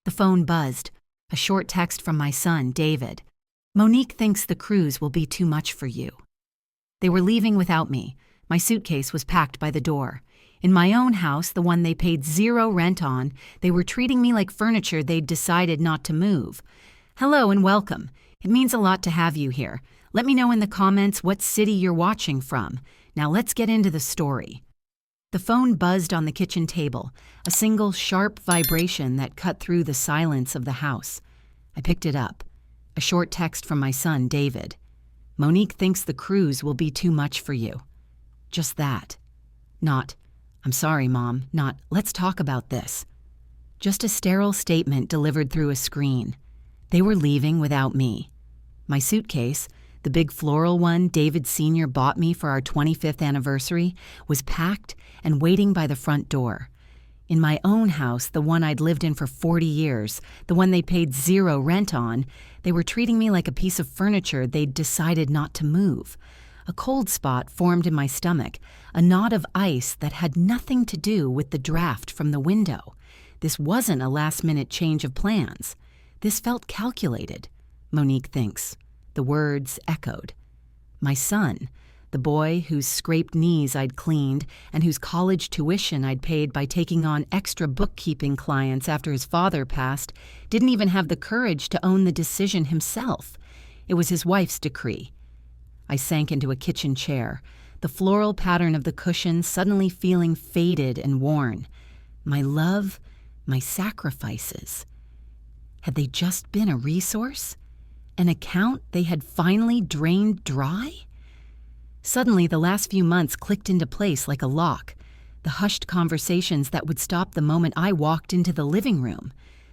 The phone buzzed. A short text from my son, David. "Monique thinks the cruise will be too much for you." They were leaving without me. My suitcase was packed by the door. In my own house, the one they paid zero rent on, they were treating me like furniture they'd decided not to move. "Hello and welcome. It means a lot to have you here. Let me know in the comments what city you're watching from. Now let's get into the story." The phone buzzed on the kitchen table, a single sharp vibration that cut through the silence of the house. I picked it up. A short text from my son, David. "Monique thinks the cruise will be too much for you." Just that. Not, "I'm sorry, Mom," not, "Let's talk about this." Just a sterile statement delivered through a screen. They were leaving without me. My suitcase, the big floral one David Sr. bought me for our 25th anniversary, was packed and waiting by the front door. In my own house, the one I'd lived in for 40 years, the one they paid zero rent on, they were treating me like a piece of furniture they'd decided not to move. A cold spot formed in my stomach, a knot of ice that had nothing to do with the draft from the window. This wasn't a last-minute change of plans. This felt calculated, Monique thinks. The words echoed. My son, the boy whose scraped knees I'd cleaned and whose college tuition I'd paid by taking on extra bookkeeping clients after his father passed, didn't even have the courage to own the decision himself. It was his wife's decree. I sank into a kitchen chair, the floral pattern of the cushion suddenly feeling faded and worn. My love, my sacrifices. Had they just been a resource? An account they had finally drained dry? Suddenly, the last few months clicked into place like a lock. The hushed conversations that would stop the moment I walked into the living room.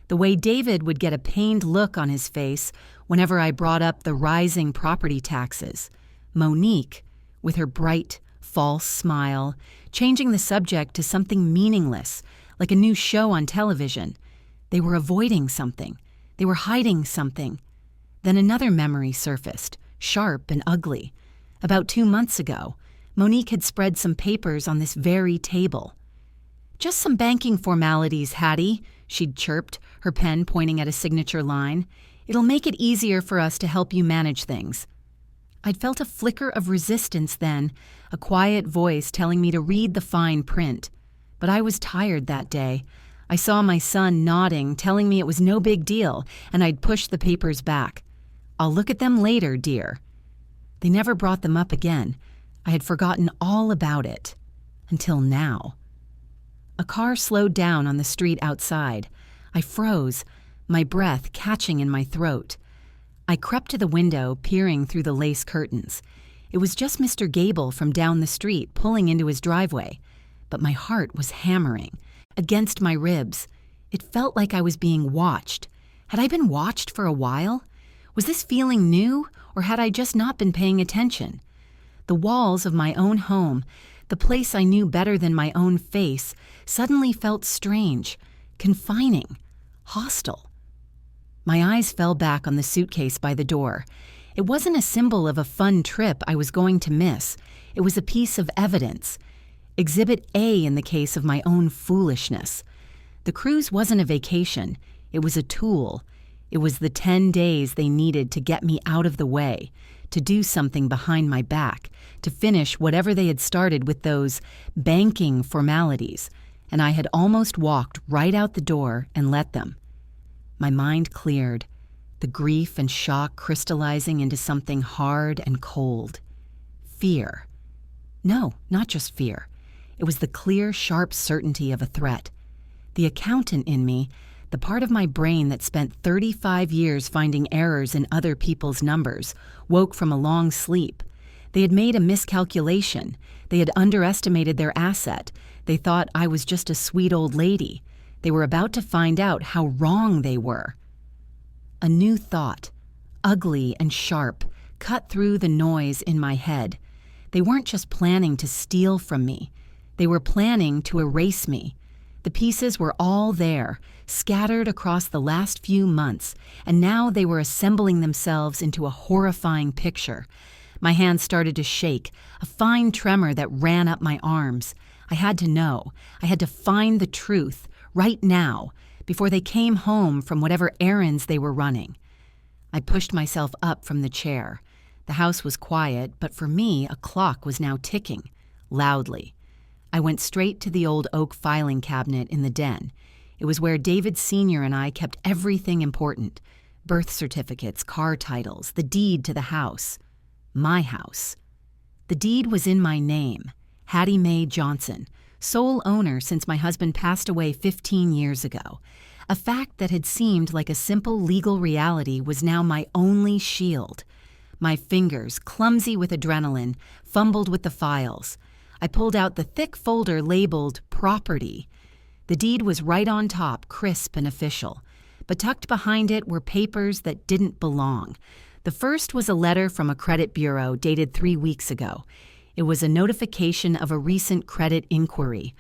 The way David would get a pained look on his face whenever I brought up the rising property taxes. Monique, with her bright, false smile, changing the subject to something meaningless, like a new show on television. They were avoiding something. They were hiding something. Then another memory surfaced, sharp and ugly. About 2 months ago, Monique had spread some papers on this very table. "Just some banking formalities, Hattie," she'd chirped, her pen pointing at a signature line. "It'll make it easier for us to help you manage things." I'd felt a flicker of resistance then, a quiet voice telling me to read the fine print. But I was tired that day. I saw my son nodding, telling me it was no big deal, and I'd push the papers back. "I'll look at them later, dear." They never brought them up again. I had forgotten all about it. Until now. A car slowed down on the street outside. I froze, my breath catching in my throat. I crept to the window, peering through the lace curtains. It was just Mr. Gable from down the street pulling into his driveway. But my heart was hammering. Against my ribs. It felt like I was being watched. Had I been watched for a while? Was this feeling new, or had I just not been paying attention? The walls of my own home, the place I knew better than my own face, suddenly felt strange, confining, hostile. My eyes fell back on the suitcase by the door. It wasn't a symbol of a fun trip I was going to miss. It was a piece of evidence. Exhibit A in the case of my own foolishness. The cruise wasn't a vacation. It was a tool. It was the 10 days they needed to get me out of the way, to do something behind my back, to finish whatever they had started with those banking formalities, and I had almost walked right out the door and let them. My mind cleared, the grief and shock crystallizing into something hard and cold. Fear. No, not just fear. It was the clear, sharp certainty of a threat. The accountant in me, the part of my brain that spent 35 years finding errors in other people's numbers, woke from a long sleep. They had made a miscalculation. They had underestimated their asset. They thought I was just a sweet old lady. They were about to find out how wrong they were. A new thought, ugly and sharp, cut through the noise in my head. They weren't just planning to steal from me. They were planning to erase me. The pieces were all there, scattered across the last few months, and now they were assembling themselves into a horrifying picture. My hands started to shake, a fine tremor that ran up my arms. I had to know. I had to find the truth, right now, before they came home from whatever errands they were running. I pushed myself up from the chair. The house was quiet, but for me, a clock was now ticking, loudly. I went straight to the old oak filing cabinet in the den. It was where David Sr. and I kept everything important: birth certificates, car titles, the deed to the house. My house. The deed was in my name, Hattie Mae Johnson, sole owner since my husband passed away 15 years ago. A fact that had seemed like a simple legal reality was now my only shield. My fingers, clumsy with adrenaline, fumbled with the files. I pulled out the thick folder labeled Property. The deed was right on top, crisp and official. But tucked behind it were papers that didn't belong. The first was a letter from a credit bureau dated 3 weeks ago. It was a notification of a recent credit inquiry.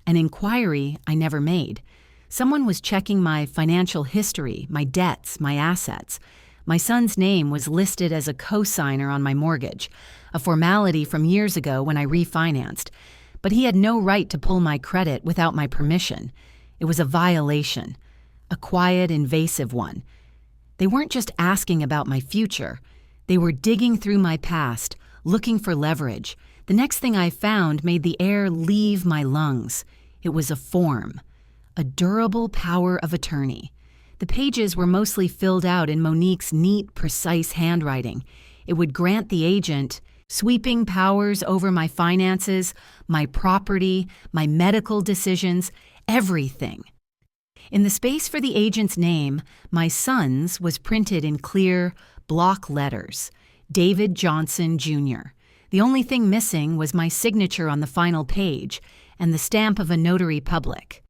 An inquiry I never made. Someone was checking my financial history, my debts, my assets. My son's name was listed as a co-signer on my mortgage, a formality from years ago when I refinanced. But he had no right to pull my credit without my permission. It was a violation, a quiet, invasive one. They weren't just asking about my future. They were digging through my past, looking for leverage. The next thing I found made the air leave my lungs. It was a form, a durable power of attorney. The pages were mostly filled out in Monique's neat, precise handwriting. It would grant the agent sweeping powers over my finances, my property, my medical decisions, everything. In the space for the agent's name, my son's was printed in clear, block letters, David Johnson, Jr. The only thing missing was my signature on the final page and the stamp of a notary public.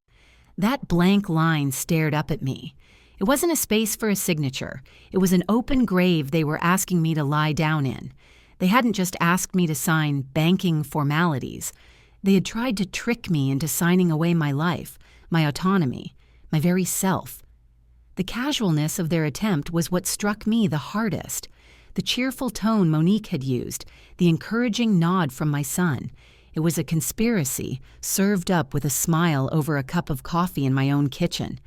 That blank line stared up at me. It wasn't a space for a signature. It was an open grave they were asking me to lie down in. They hadn't just asked me to sign banking formalities. They had tried to trick me into signing away my life, my autonomy, my very self. The casualness of their attempt was what struck me the hardest. The cheerful tone Monique had used, the encouraging nod from my son. It was a conspiracy, served up with a smile over a cup of coffee in my own kitchen.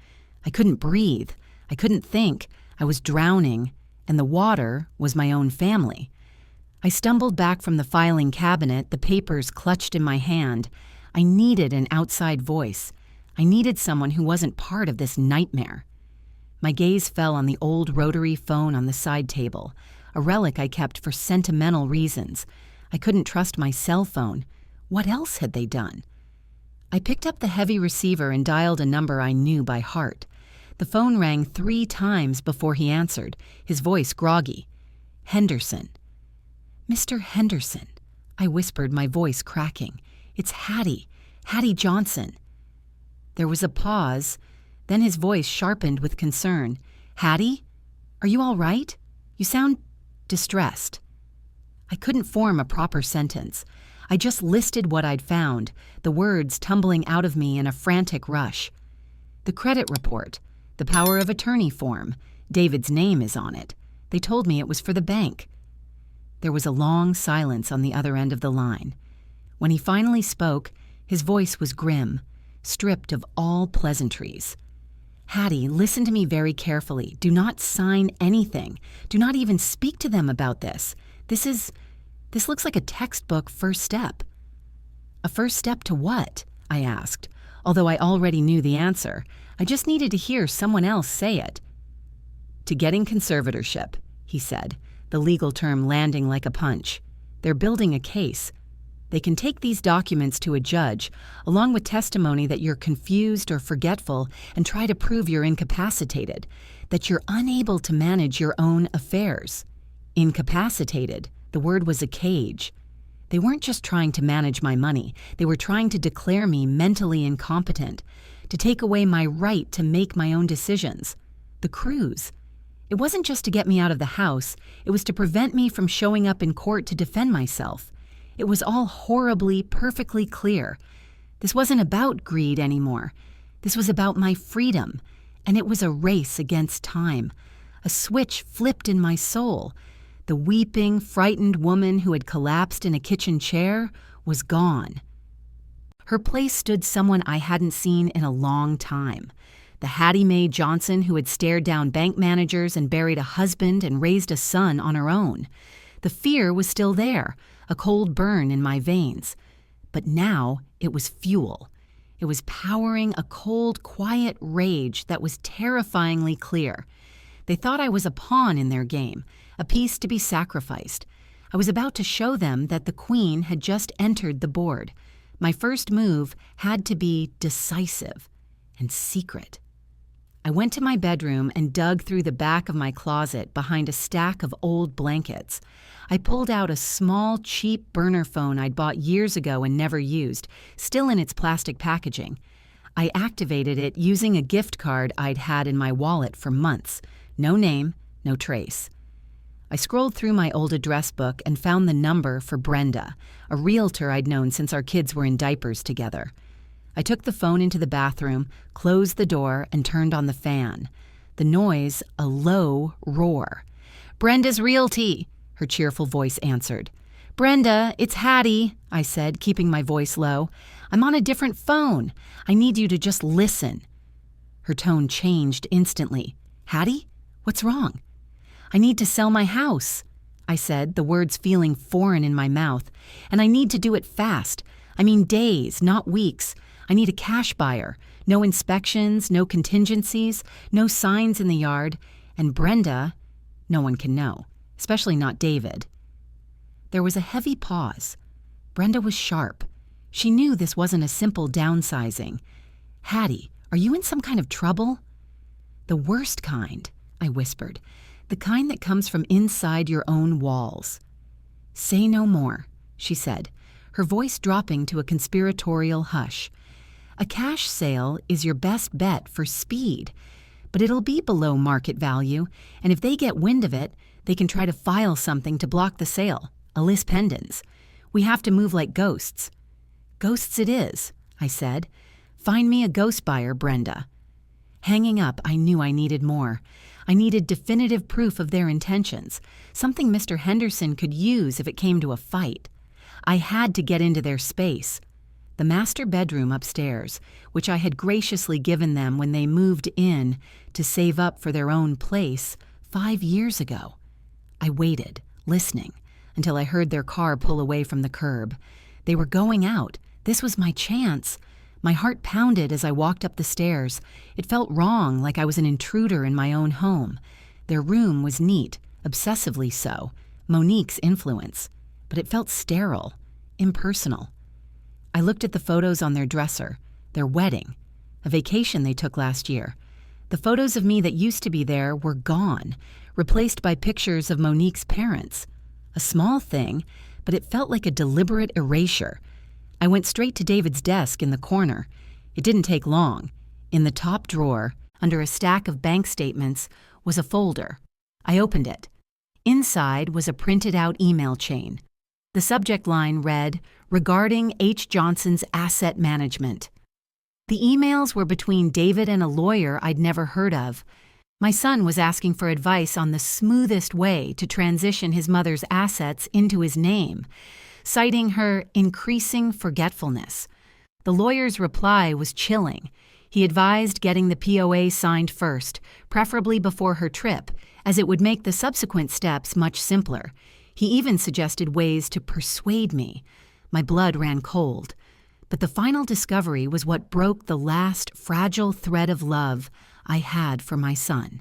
I couldn't breathe. I couldn't think. I was drowning, and the water was my own family. I stumbled back from the filing cabinet, the papers clutched in my hand. I needed an outside voice. I needed someone who wasn't part of this nightmare. My gaze fell on the old rotary phone on the side table, a relic I kept for sentimental reasons. I couldn't trust my cell phone. What else had they done? I picked up the heavy receiver and dialed a number I knew by heart. The phone rang 3 times before he answered, his voice groggy. Henderson. Mr. Henderson, I whispered, my voice cracking. It's Hattie Johnson. There was a pause, then his voice sharpened with concern. Hattie, are you all right? You sound distressed. I couldn't form a proper sentence. I just listed what I'd found, the words tumbling out of me in a frantic rush. The credit report, the power of attorney form, David's name is on it. They told me it was for the bank. There was a long silence on the other end of the line. When he finally spoke, his voice was grim, stripped of all pleasantries. Hattie, listen to me very carefully. Do not sign anything. Do not even speak to them about this. This looks like a textbook first step. A first step to what? I asked, although I already knew the answer. I just needed to hear someone else say it. To getting conservatorship, he said, the legal term landing like a punch. They're building a case. They can take these documents to a judge, along with testimony that you're confused or forgetful, and try to prove you're incapacitated, that you're unable to manage your own affairs. Incapacitated, the word was a cage. They weren't just trying to manage my money. They were trying to declare me mentally incompetent, to take away my right to make my own decisions. The cruise. It wasn't just to get me out of the house. It was to prevent me from showing up in court to defend myself. It was all horribly, perfectly clear. This wasn't about greed anymore. This was about my freedom, and it was a race against time. A switch flipped in my soul. The weeping, frightened woman who had collapsed in a kitchen chair was gone. Her place stood someone I hadn't seen in a long time. The Hattie Mae Johnson who had stared down bank managers and buried a husband and raised a son on her own. The fear was still there, a cold burn in my veins. But now it was fuel. It was powering a cold, quiet rage that was terrifyingly clear. They thought I was a pawn in their game, a piece to be sacrificed. I was about to show them that the queen had just entered the board. My first move had to be decisive and secret. I went to my bedroom and dug through the back of my closet behind a stack of old blankets. I pulled out a small, cheap burner phone I'd bought years ago and never used, still in its plastic packaging. I activated it using a gift card I'd had in my wallet for months. No name, no trace. I scrolled through my old address book and found the number for Brenda, a realtor I'd known since our kids were in diapers together. I took the phone into the bathroom, closed the door, and turned on the fan. The noise, a low roar. "Brenda's Realty," her cheerful voice answered. "Brenda, it's Hattie," I said, keeping my voice low. "I'm on a different phone. I need you to just listen." Her tone changed instantly. "Hattie, what's wrong?" "I need to sell my house," I said, the words feeling foreign in my mouth. "And I need to do it fast. I mean days, not weeks. I need a cash buyer. No inspections, no contingencies, no signs in the yard. And Brenda, no one can know, especially not David." There was a heavy pause. Brenda was sharp. She knew this wasn't a simple downsizing. "Hattie, are you in some kind of trouble?" "The worst kind," I whispered. "The kind that comes from inside your own walls." "Say no more," she said, her voice dropping to a conspiratorial hush. "A cash sale is your best bet for speed, but it'll be below market value, and if they get wind of it, they can try to file something to block the sale, a lis pendens. We have to move like ghosts." "Ghosts it is," I said. "Find me a ghost buyer, Brenda." Hanging up, I knew I needed more. I needed definitive proof of their intentions, something Mr. Henderson could use if it came to a fight. I had to get into their space. The master bedroom upstairs, which I had graciously given them when they moved in to save up for their own place 5 years ago. I waited, listening, until I heard their car pull away from the curb. They were going out. This was my chance. My heart pounded as I walked up the stairs. It felt wrong, like I was an intruder in my own home. Their room was neat, obsessively so, Monique's influence, but it felt sterile, impersonal. I looked at the photos on their dresser, their wedding, a vacation they took last year. The photos of me that used to be there were gone, replaced by pictures of Monique's parents. A small thing, but it felt like a deliberate erasure. I went straight to David's desk in the corner. It didn't take long. In the top drawer, under a stack of bank statements, was a folder. I opened it. Inside was a printed-out email chain. The subject line read, "Regarding H. Johnson's asset management." The emails were between David and a lawyer I'd never heard of. My son was asking for advice on the smoothest way to transition his mother's assets into his name, citing her increasing forgetfulness. The lawyer's reply was chilling. He advised getting the POA signed first, preferably before her trip, as it would make the subsequent steps much simpler. He even suggested ways to persuade me. My blood ran cold. But the final discovery was what broke the last fragile thread of love I had for my son.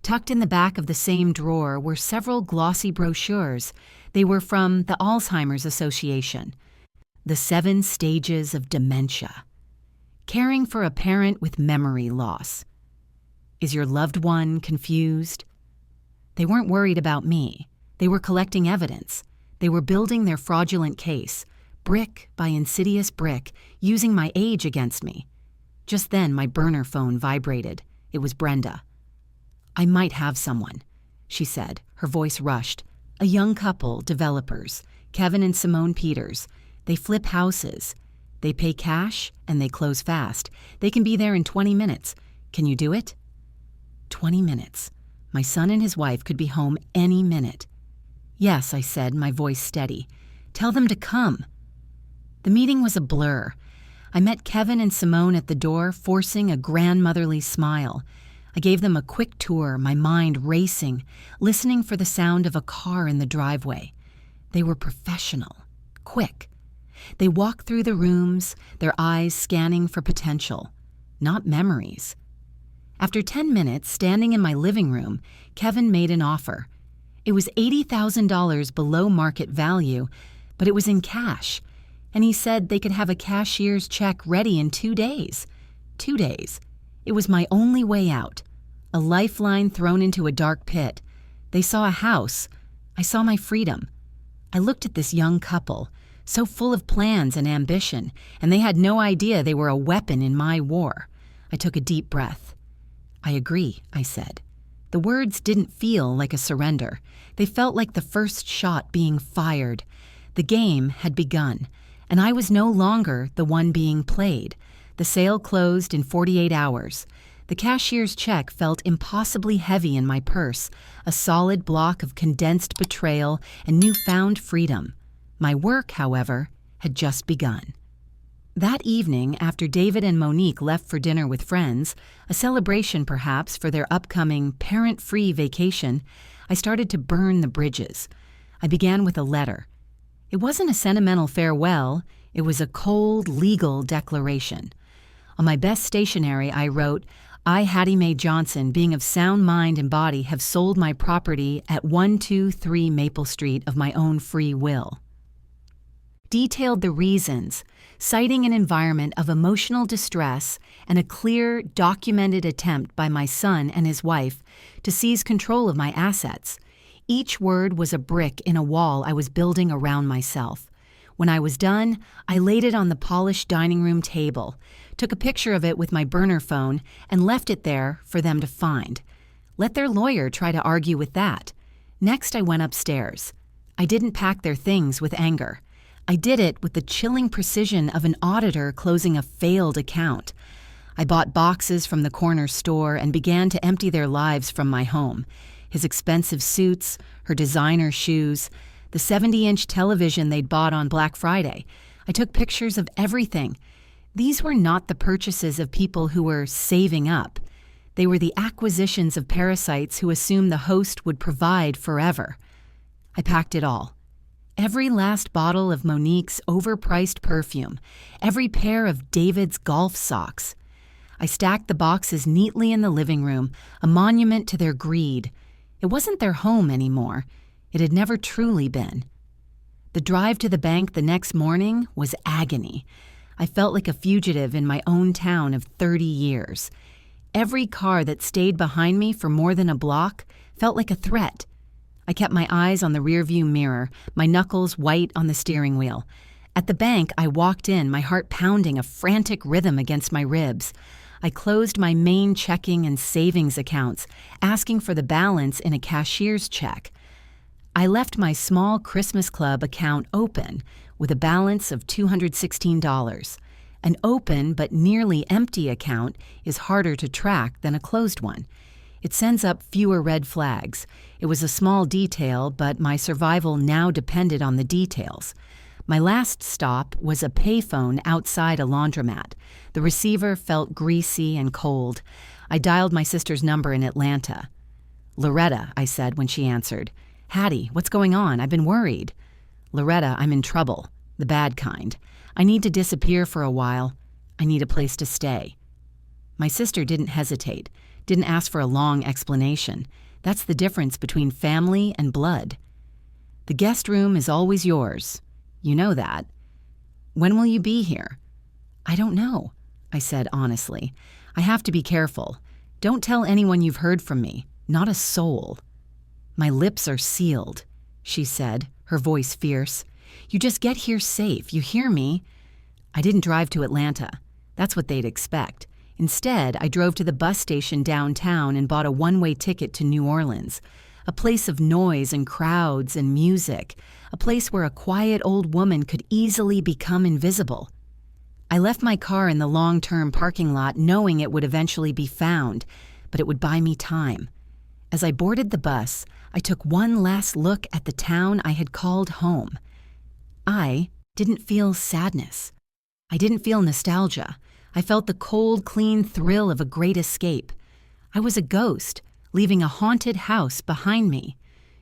Tucked in the back of the same drawer were several glossy brochures. They were from the Alzheimer's Association. The 7 Stages of Dementia. Caring for a parent with memory loss. Is your loved one confused? They weren't worried about me. They were collecting evidence. They were building their fraudulent case, brick by insidious brick, using my age against me. Just then, my burner phone vibrated. It was Brenda. "I might have someone," she said, her voice rushed. "A young couple, developers, Kevin and Simone Peters. They flip houses. They pay cash and they close fast. They can be there in 20 minutes. Can you do it?" 20 minutes. My son and his wife could be home any minute. "Yes," I said, my voice steady. "Tell them to come." The meeting was a blur. I met Kevin and Simone at the door, forcing a grandmotherly smile. I gave them a quick tour, my mind racing, listening for the sound of a car in the driveway. They were professional, quick. They walked through the rooms, their eyes scanning for potential, not memories. After 10 minutes, standing in my living room, Kevin made an offer. It was $80,000 below market value, but it was in cash, and he said they could have a cashier's check ready in 2 days. 2 days. It was my only way out. A lifeline thrown into a dark pit. They saw a house. I saw my freedom. I looked at this young couple, so full of plans and ambition, and they had no idea they were a weapon in my war. I took a deep breath. I agree, I said. The words didn't feel like a surrender. They felt like the first shot being fired. The game had begun, and I was no longer the one being played. The sale closed in 48 hours. The cashier's check felt impossibly heavy in my purse, a solid block of condensed betrayal and newfound freedom. My work, however, had just begun. That evening, after David and Monique left for dinner with friends, a celebration perhaps for their upcoming parent-free vacation, I started to burn the bridges. I began with a letter. It wasn't a sentimental farewell, it was a cold, legal declaration. On my best stationery, I wrote, I, Hattie Mae Johnson, being of sound mind and body, have sold my property at 123 Maple Street of my own free will. Detailed the reasons, citing an environment of emotional distress and a clear, documented attempt by my son and his wife to seize control of my assets. Each word was a brick in a wall I was building around myself. When I was done, I laid it on the polished dining room table, took a picture of it with my burner phone, and left it there for them to find. Let their lawyer try to argue with that. Next, I went upstairs. I didn't pack their things with anger. I did it with the chilling precision of an auditor closing a failed account. I bought boxes from the corner store and began to empty their lives from my home. His expensive suits, her designer shoes, the 70-inch television they'd bought on Black Friday. I took pictures of everything. These were not the purchases of people who were saving up. They were the acquisitions of parasites who assumed the host would provide forever. I packed it all. Every last bottle of Monique's overpriced perfume, every pair of David's golf socks. I stacked the boxes neatly in the living room, a monument to their greed. It wasn't their home anymore. It had never truly been. The drive to the bank the next morning was agony. I felt like a fugitive in my own town of 30 years. Every car that stayed behind me for more than a block felt like a threat. I kept my eyes on the rearview mirror, my knuckles white on the steering wheel. At the bank, I walked in, my heart pounding a frantic rhythm against my ribs. I closed my main checking and savings accounts, asking for the balance in a cashier's check. I left my small Christmas Club account open with a balance of $216. An open but nearly empty account is harder to track than a closed one. It sends up fewer red flags. It was a small detail, but my survival now depended on the details. My last stop was a payphone outside a laundromat. The receiver felt greasy and cold. I dialed my sister's number in Atlanta. "Loretta," I said when she answered. "Hattie, what's going on? I've been worried." "Loretta, I'm in trouble. The bad kind. I need to disappear for a while. I need a place to stay." My sister didn't hesitate, didn't ask for a long explanation. That's the difference between family and blood. "The guest room is always yours. You know that. When will you be here?" "I don't know," I said honestly. "I have to be careful. Don't tell anyone you've heard from me. Not a soul." "My lips are sealed," she said, her voice fierce. "You just get here safe, you hear me?" I didn't drive to Atlanta. That's what they'd expect. Instead, I drove to the bus station downtown and bought a one-way ticket to New Orleans, a place of noise and crowds and music, a place where a quiet old woman could easily become invisible. I left my car in the long-term parking lot knowing it would eventually be found, but it would buy me time. As I boarded the bus, I took one last look at the town I had called home. I didn't feel sadness. I didn't feel nostalgia. I felt the cold, clean thrill of a great escape. I was a ghost, leaving a haunted house behind me.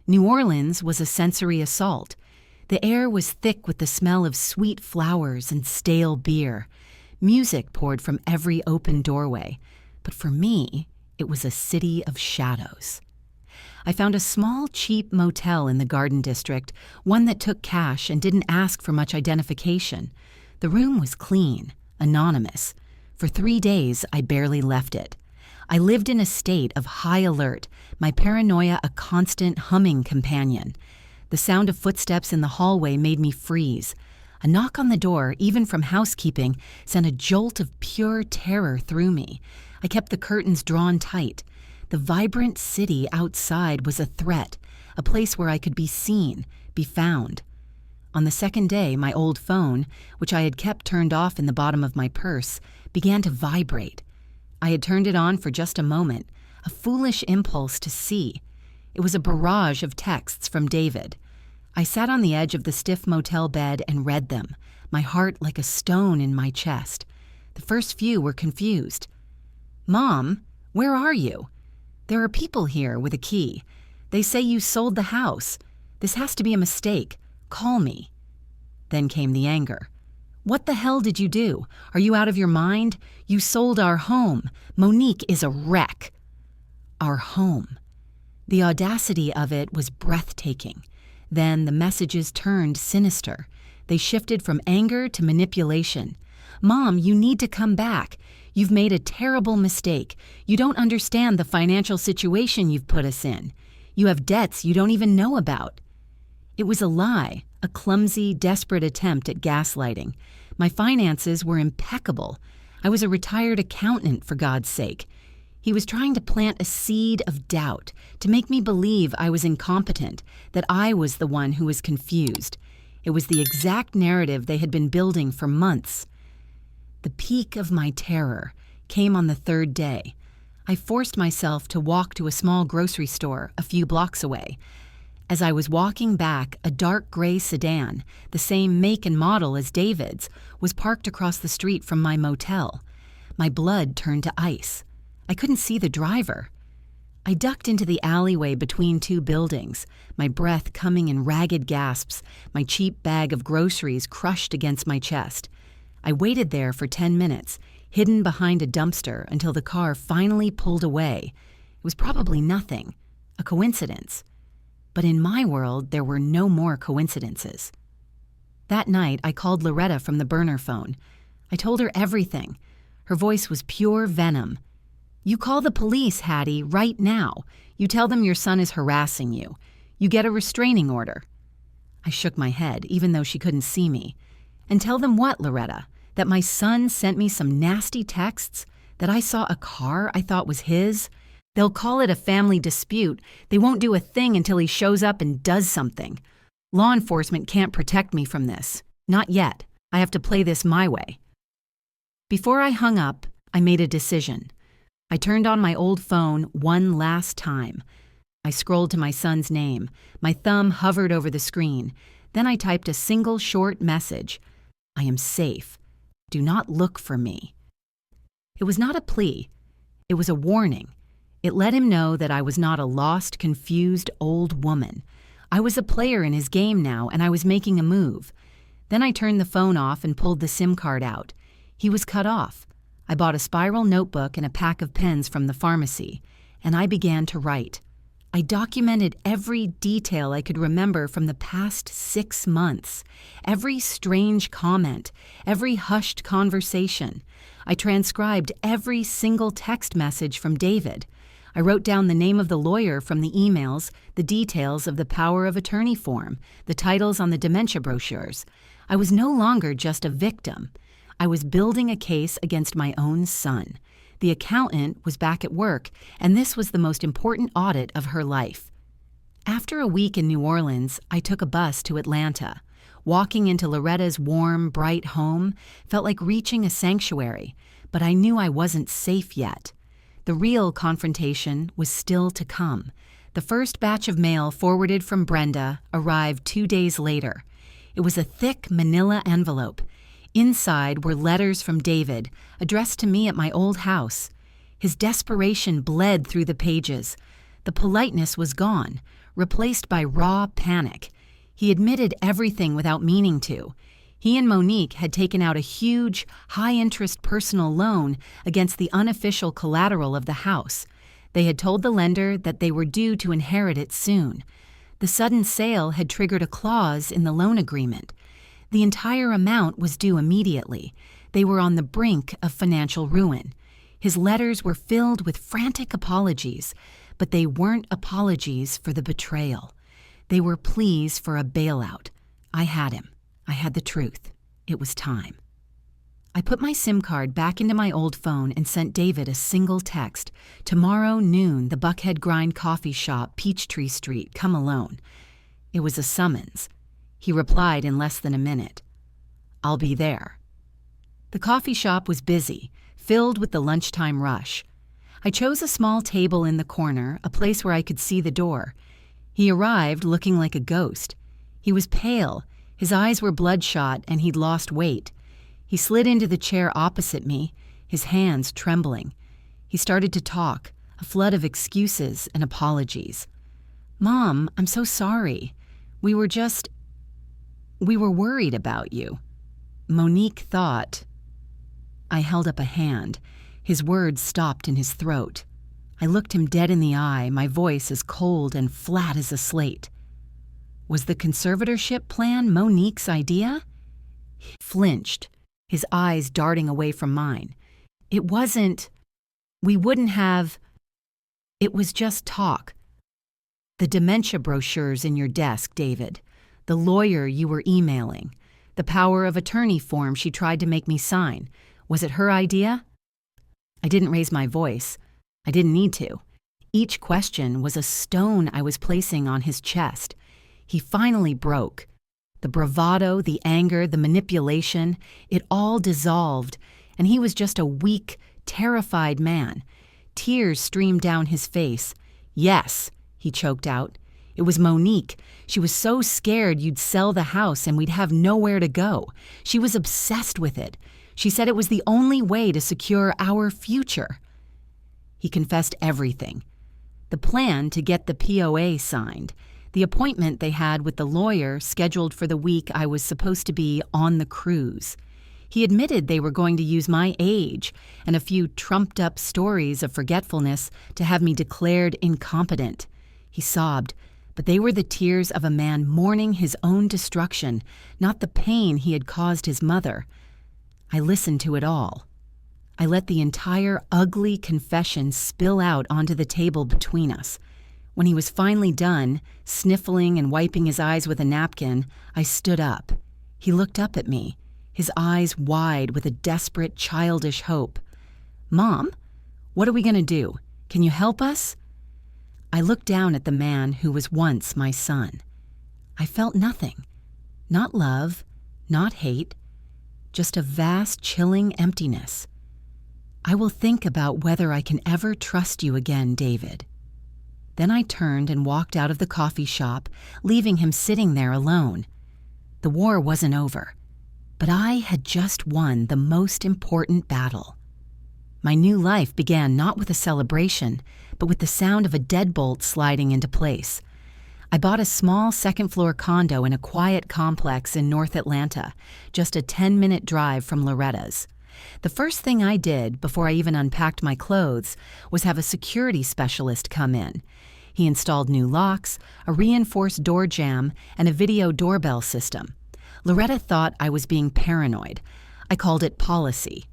New Orleans was a sensory assault. The air was thick with the smell of sweet flowers and stale beer. Music poured from every open doorway. But for me, it was a city of shadows. I found a small, cheap motel in the Garden District, one that took cash and didn't ask for much identification. The room was clean, anonymous. For 3 days, I barely left it. I lived in a state of high alert, my paranoia a constant humming companion. The sound of footsteps in the hallway made me freeze. A knock on the door, even from housekeeping, sent a jolt of pure terror through me. I kept the curtains drawn tight. The vibrant city outside was a threat, a place where I could be seen, be found. On the second day, my old phone, which I had kept turned off in the bottom of my purse, began to vibrate. I had turned it on for just a moment, a foolish impulse to see. It was a barrage of texts from David. I sat on the edge of the stiff motel bed and read them, my heart like a stone in my chest. The first few were confused. "Mom, where are you? There are people here with a key. They say you sold the house. This has to be a mistake. Call me." Then came the anger. "What the hell did you do? Are you out of your mind? You sold our home. Monique is a wreck." Our home. The audacity of it was breathtaking. Then the messages turned sinister. They shifted from anger to manipulation. "Mom, you need to come back. You've made a terrible mistake. You don't understand the financial situation you've put us in. You have debts you don't even know about." It was a lie, a clumsy, desperate attempt at gaslighting. My finances were impeccable. I was a retired accountant, for God's sake. He was trying to plant a seed of doubt, to make me believe I was incompetent, that I was the one who was confused. It was the exact narrative they had been building for months. The peak of my terror came on the third day. I forced myself to walk to a small grocery store a few blocks away. As I was walking back, a dark gray sedan, the same make and model as David's, was parked across the street from my motel. My blood turned to ice. I couldn't see the driver. I ducked into the alleyway between two buildings, my breath coming in ragged gasps, my cheap bag of groceries crushed against my chest. I waited there for 10 minutes, hidden behind a dumpster until the car finally pulled away. It was probably nothing, a coincidence. But in my world, there were no more coincidences. That night, I called Loretta from the burner phone. I told her everything. Her voice was pure venom. "You call the police, Hattie, right now. You tell them your son is harassing you. You get a restraining order." I shook my head, even though she couldn't see me. "And tell them what, Loretta? That my son sent me some nasty texts? That I saw a car I thought was his? They'll call it a family dispute. They won't do a thing until he shows up and does something. Law enforcement can't protect me from this. Not yet. I have to play this my way." Before I hung up, I made a decision. I turned on my old phone one last time. I scrolled to my son's name. My thumb hovered over the screen. Then I typed a single short message. "I am safe. Do not look for me." It was not a plea. It was a warning. It let him know that I was not a lost, confused old woman. I was a player in his game now, and I was making a move. Then I turned the phone off and pulled the SIM card out. He was cut off. I bought a spiral notebook and a pack of pens from the pharmacy, and I began to write. I documented every detail I could remember from the past 6 months, every strange comment, every hushed conversation. I transcribed every single text message from David. I wrote down the name of the lawyer from the emails, the details of the power of attorney form, the titles on the dementia brochures. I was no longer just a victim. I was building a case against my own son. The accountant was back at work, and this was the most important audit of her life. After a week in New Orleans, I took a bus to Atlanta. Walking into Loretta's warm, bright home felt like reaching a sanctuary, but I knew I wasn't safe yet. The real confrontation was still to come. The first batch of mail forwarded from Brenda arrived 2 days later. It was a thick manila envelope. Inside were letters from David, addressed to me at my old house. His desperation bled through the pages. The politeness was gone, replaced by raw panic. He admitted everything without meaning to. He and Monique had taken out a huge, high-interest personal loan against the unofficial collateral of the house. They had told the lender that they were due to inherit it soon. The sudden sale had triggered a clause in the loan agreement. The entire amount was due immediately. They were on the brink of financial ruin. His letters were filled with frantic apologies, but they weren't apologies for the betrayal. They were pleas for a bailout. I had him. I had the truth. It was time. I put my SIM card back into my old phone and sent David a single text. Tomorrow noon, the Buckhead Grind Coffee Shop, Peachtree Street, come alone. It was a summons. He replied in less than a minute. I'll be there. The coffee shop was busy, filled with the lunchtime rush. I chose a small table in the corner, a place where I could see the door. He arrived looking like a ghost. He was pale, his eyes were bloodshot, and he'd lost weight. He slid into the chair opposite me, his hands trembling. He started to talk, a flood of excuses and apologies. Mom, I'm so sorry. We were worried about you. Monique thought. I held up a hand. His words stopped in his throat. I looked him dead in the eye, my voice as cold and flat as a slate. Was the conservatorship plan Monique's idea? He flinched, his eyes darting away from mine. It wasn't. We wouldn't have. It was just talk. The dementia brochures in your desk, David. The lawyer you were emailing. The power of attorney form she tried to make me sign. Was it her idea? I didn't raise my voice. I didn't need to. Each question was a stone I was placing on his chest. He finally broke. The bravado, the anger, the manipulation, it all dissolved, and he was just a weak, terrified man. Tears streamed down his face. Yes, he choked out. It was Monique. She was so scared you'd sell the house and we'd have nowhere to go. She was obsessed with it. She said it was the only way to secure our future. He confessed everything. The plan to get the POA signed, the appointment they had with the lawyer scheduled for the week I was supposed to be on the cruise. He admitted they were going to use my age and a few trumped-up stories of forgetfulness to have me declared incompetent. He sobbed, but they were the tears of a man mourning his own destruction, not the pain he had caused his mother. I listened to it all. I let the entire ugly confession spill out onto the table between us. When he was finally done, sniffling and wiping his eyes with a napkin, I stood up. He looked up at me, his eyes wide with a desperate, childish hope. Mom, what are we going to do? Can you help us? I looked down at the man who was once my son. I felt nothing. Not love, not hate, just a vast, chilling emptiness. I will think about whether I can ever trust you again, David. Then I turned and walked out of the coffee shop, leaving him sitting there alone. The war wasn't over, but I had just won the most important battle. My new life began not with a celebration, but with the sound of a deadbolt sliding into place. I bought a small second-floor condo in a quiet complex in North Atlanta, just a 10-minute drive from Loretta's. The first thing I did before I even unpacked my clothes was have a security specialist come in. He installed new locks, a reinforced door jamb, and a video doorbell system. Loretta thought I was being paranoid. I called it policy.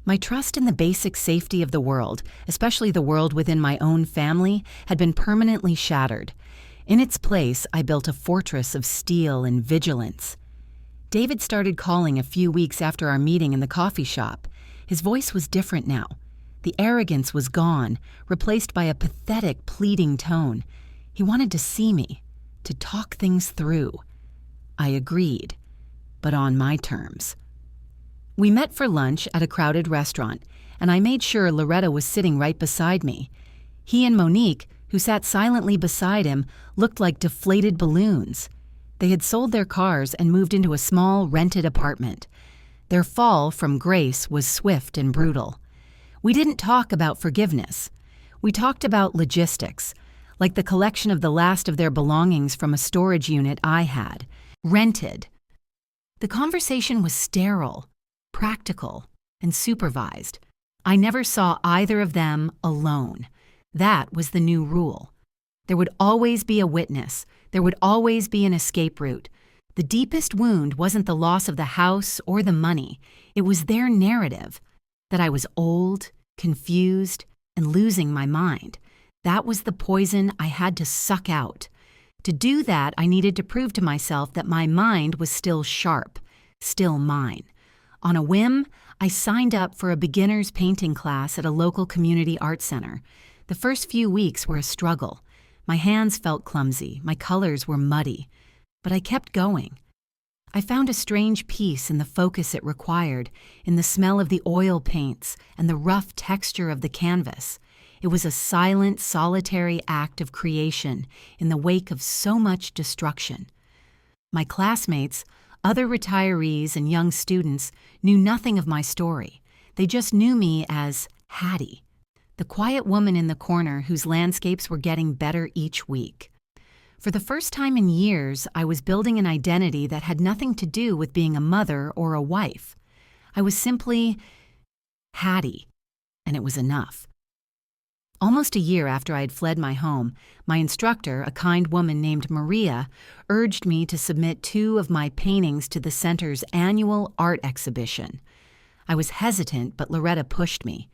My trust in the basic safety of the world, especially the world within my own family, had been permanently shattered. In its place, I built a fortress of steel and vigilance. David started calling a few weeks after our meeting in the coffee shop. His voice was different now. The arrogance was gone, replaced by a pathetic, pleading tone. He wanted to see me, to talk things through. I agreed, but on my terms. We met for lunch at a crowded restaurant, and I made sure Loretta was sitting right beside me. He and Monique, who sat silently beside him, looked like deflated balloons. They had sold their cars and moved into a small, rented apartment. Their fall from grace was swift and brutal. We didn't talk about forgiveness. We talked about logistics, like the collection of the last of their belongings from a storage unit I had, rented. The conversation was sterile, practical, and supervised. I never saw either of them alone. That was the new rule. There would always be a witness. There would always be an escape route. The deepest wound wasn't the loss of the house or the money. It was their narrative, that I was old, confused, and losing my mind. That was the poison I had to suck out. To do that, I needed to prove to myself that my mind was still sharp, still mine. On a whim, I signed up for a beginner's painting class at a local community art center. The first few weeks were a struggle. My hands felt clumsy, my colors were muddy, but I kept going. I found a strange peace in the focus it required, in the smell of the oil paints and the rough texture of the canvas. It was a silent, solitary act of creation in the wake of so much destruction. My classmates, other retirees, and young students knew nothing of my story. They just knew me as Hattie, the quiet woman in the corner whose landscapes were getting better each week. For the first time in years, I was building an identity that had nothing to do with being a mother or a wife. I was simply Hattie, and it was enough. Almost a year after I had fled my home, my instructor, a kind woman named Maria, urged me to submit 2 of my paintings to the center's annual art exhibition. I was hesitant, but Loretta pushed me.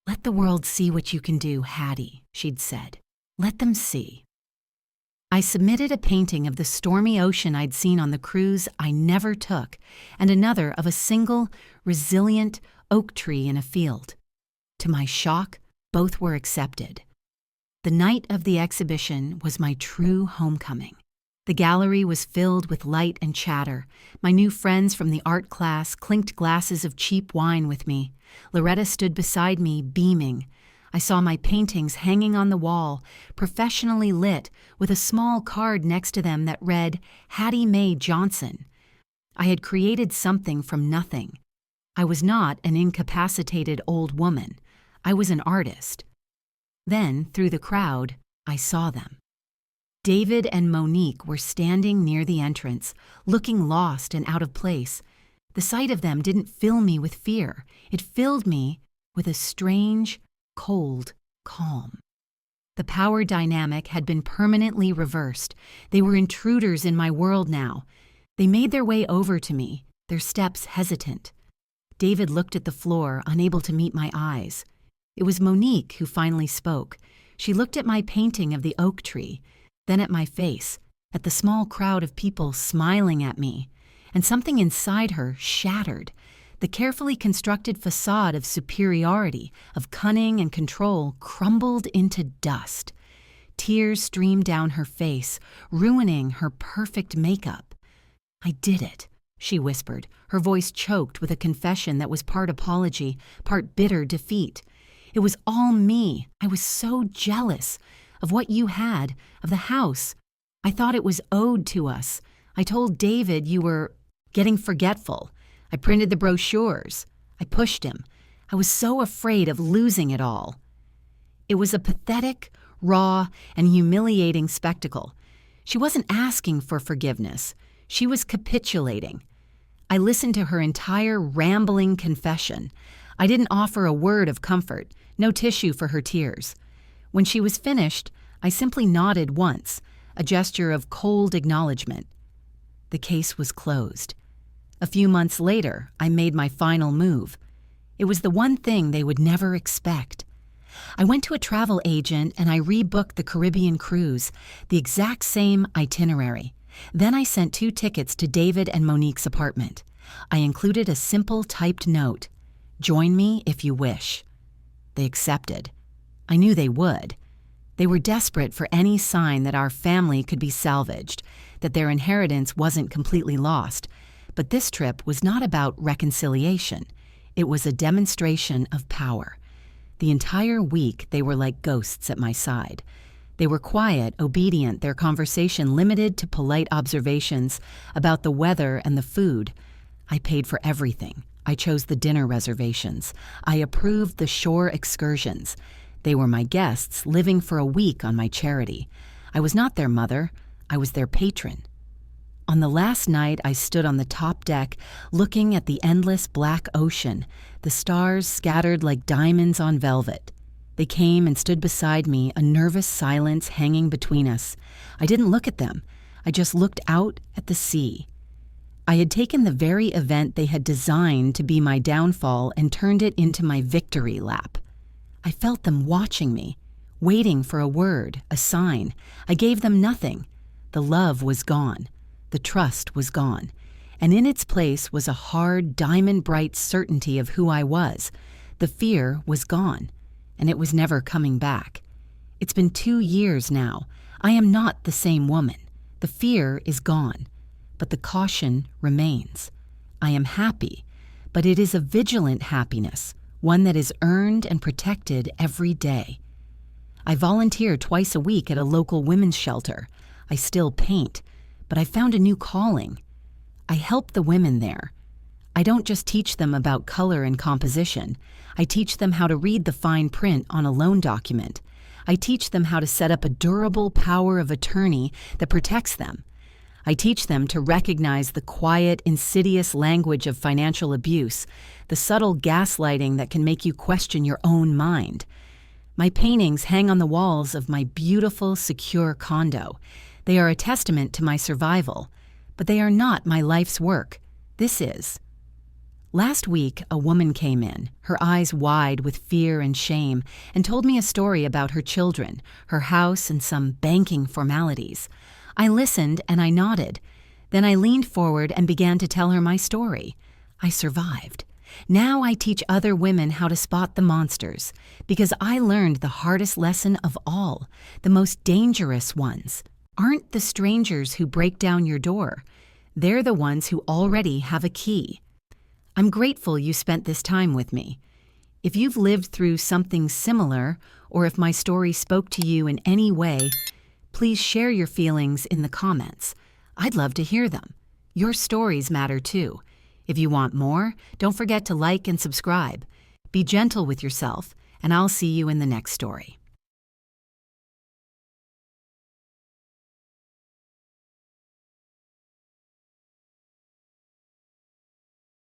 "Let the world see what you can do, Hattie," she'd said. "Let them see." I submitted a painting of the stormy ocean I'd seen on the cruise I never took, and another of a single, resilient oak tree in a field. To my shock, both were accepted. The night of the exhibition was my true homecoming. The gallery was filled with light and chatter. My new friends from the art class clinked glasses of cheap wine with me. Loretta stood beside me, beaming. I saw my paintings hanging on the wall, professionally lit, with a small card next to them that read, Hattie Mae Johnson. I had created something from nothing. I was not an incapacitated old woman. I was an artist. Then, through the crowd, I saw them. David and Monique were standing near the entrance, looking lost and out of place. The sight of them didn't fill me with fear. It filled me with a strange, cold calm. The power dynamic had been permanently reversed. They were intruders in my world now. They made their way over to me, their steps hesitant. David looked at the floor, unable to meet my eyes. It was Monique who finally spoke. She looked at my painting of the oak tree, then at my face, at the small crowd of people smiling at me, and something inside her shattered. The carefully constructed facade of superiority, of cunning and control, crumbled into dust. Tears streamed down her face, ruining her perfect makeup. "I did it," she whispered, her voice choked with a confession that was part apology, part bitter defeat. "It was all me. I was so jealous of what you had, of the house. I thought it was owed to us. I told David you were getting forgetful. I printed the brochures. I pushed him. I was so afraid of losing it all." It was a pathetic, raw, and humiliating spectacle. She wasn't asking for forgiveness. She was capitulating. I listened to her entire rambling confession. I didn't offer a word of comfort, no tissue for her tears. When she was finished, I simply nodded once, a gesture of cold acknowledgement. The case was closed. A few months later, I made my final move. It was the one thing they would never expect. I went to a travel agent and I rebooked the Caribbean cruise, the exact same itinerary. Then I sent 2 tickets to David and Monique's apartment. I included a simple typed note, "Join me if you wish." They accepted. I knew they would. They were desperate for any sign that our family could be salvaged, that their inheritance wasn't completely lost. But this trip was not about reconciliation. It was a demonstration of power. The entire week, they were like ghosts at my side. They were quiet, obedient, their conversation limited to polite observations about the weather and the food. I paid for everything. I chose the dinner reservations. I approved the shore excursions. They were my guests living for a week on my charity. I was not their mother. I was their patron. On the last night, I stood on the top deck, looking at the endless black ocean, the stars scattered like diamonds on velvet. They came and stood beside me, a nervous silence hanging between us. I didn't look at them. I just looked out at the sea. I had taken the very event they had designed to be my downfall and turned it into my victory lap. I felt them watching me, waiting for a word, a sign. I gave them nothing. The love was gone. The trust was gone. And in its place was a hard, diamond-bright certainty of who I was. The fear was gone, and it was never coming back. It's been 2 years now. I am not the same woman. The fear is gone, but the caution remains. I am happy, but it is a vigilant happiness, one that is earned and protected every day. I volunteer twice a week at a local women's shelter. I still paint, but I found a new calling. I help the women there. I don't just teach them about color and composition. I teach them how to read the fine print on a loan document. I teach them how to set up a durable power of attorney that protects them. I teach them to recognize the quiet, insidious language of financial abuse, the subtle gaslighting that can make you question your own mind. My paintings hang on the walls of my beautiful, secure condo. They are a testament to my survival, but they are not my life's work. This is. Last week, a woman came in, her eyes wide with fear and shame, and told me a story about her children, her house, and some banking formalities. I listened and I nodded. Then I leaned forward and began to tell her my story. I survived. Now I teach other women how to spot the monsters, because I learned the hardest lesson of all, the most dangerous ones. Aren't the strangers who break down your door. They're the ones who already have a key. I'm grateful you spent this time with me. If you've lived through something similar, or if my story spoke to you in any way, please share your feelings in the comments. I'd love to hear them. Your stories matter too. If you want more, don't forget to like and subscribe. Be gentle with yourself, and I'll see you in the next story.